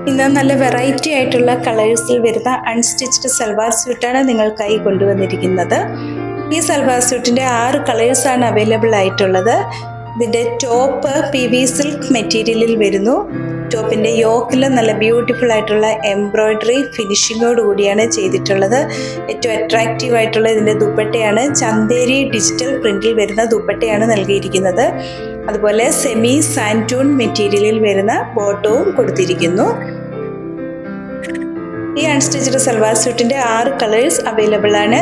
ഇന്ന് നല്ല വെറൈറ്റി ആയിട്ടുള്ള കളേഴ്സിൽ വരുന്ന അൺസ്റ്റിച്ച്ഡ് സൽവാർ സ്യൂട്ടാണ് നിങ്ങൾക്കായി കൊണ്ടുവന്നിരിക്കുന്നത്. ഈ സൽവാർ സ്യൂട്ടിൻ്റെ 6 കളേഴ്സാണ് അവൈലബിൾ ആയിട്ടുള്ളത്. ഇതിൻ്റെ ടോപ്പ് PV സിൽക്ക് മെറ്റീരിയലിൽ വരുന്നു. ടോപ്പിൻ്റെ യോക്കിൽ നല്ല ബ്യൂട്ടിഫുൾ ആയിട്ടുള്ള എംബ്രോയ്ഡറി ഫിനിഷിങ്ങോട് കൂടിയാണ് ചെയ്തിട്ടുള്ളത്. ഏറ്റവും അട്രാക്റ്റീവ് ആയിട്ടുള്ള ഇതിൻ്റെ ദുപ്പട്ടയാണ് ചന്തേരി ഡിജിറ്റൽ പ്രിന്റിൽ വരുന്ന ദുപ്പട്ടയാണ് നൽകിയിരിക്കുന്നത്. അതുപോലെ സെമി സാൻറ്റൂൺ മെറ്റീരിയലിൽ വരുന്ന ബോട്ടവും കൊടുത്തിരിക്കുന്നു. ഈ അൺസ്റ്റിച്ച്ഡ് സൽവാർ സ്യൂട്ടിൻ്റെ 6 കളേഴ്സ് അവൈലബിൾ ആണ്.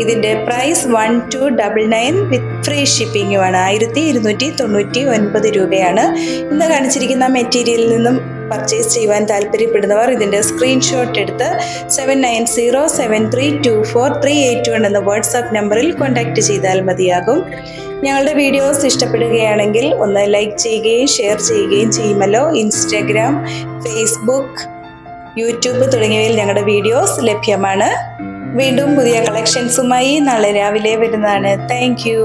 ഇതിൻ്റെ പ്രൈസ് 1299 വിത്ത് ഫ്രീ ഷിപ്പിങ്ങുമാണ്. 1299 രൂപയാണ്. ഇന്ന് കാണിച്ചിരിക്കുന്ന മെറ്റീരിയലിൽ നിന്നും പർച്ചേസ് ചെയ്യുവാൻ താല്പര്യപ്പെടുന്നവർ ഇതിൻ്റെ സ്ക്രീൻഷോട്ട് എടുത്ത് 7907324381 എന്ന വാട്സാപ്പ് നമ്പറിൽ കോൺടാക്റ്റ് ചെയ്താൽ മതിയാകും. ഞങ്ങളുടെ വീഡിയോസ് ഇഷ്ടപ്പെടുകയാണെങ്കിൽ ഒന്ന് ലൈക്ക് ചെയ്യുകയും ഷെയർ ചെയ്യുകയും ചെയ്യുമല്ലോ. ഇൻസ്റ്റാഗ്രാം, ഫേസ്ബുക്ക്, യൂട്യൂബ് തുടങ്ങിയവയിൽ ഞങ്ങളുടെ വീഡിയോസ് ലഭ്യമാണ്. വീണ്ടും പുതിയ കളക്ഷൻസുമായി നാളെ രാവിലെ വരുന്നതാണ്. Thank you.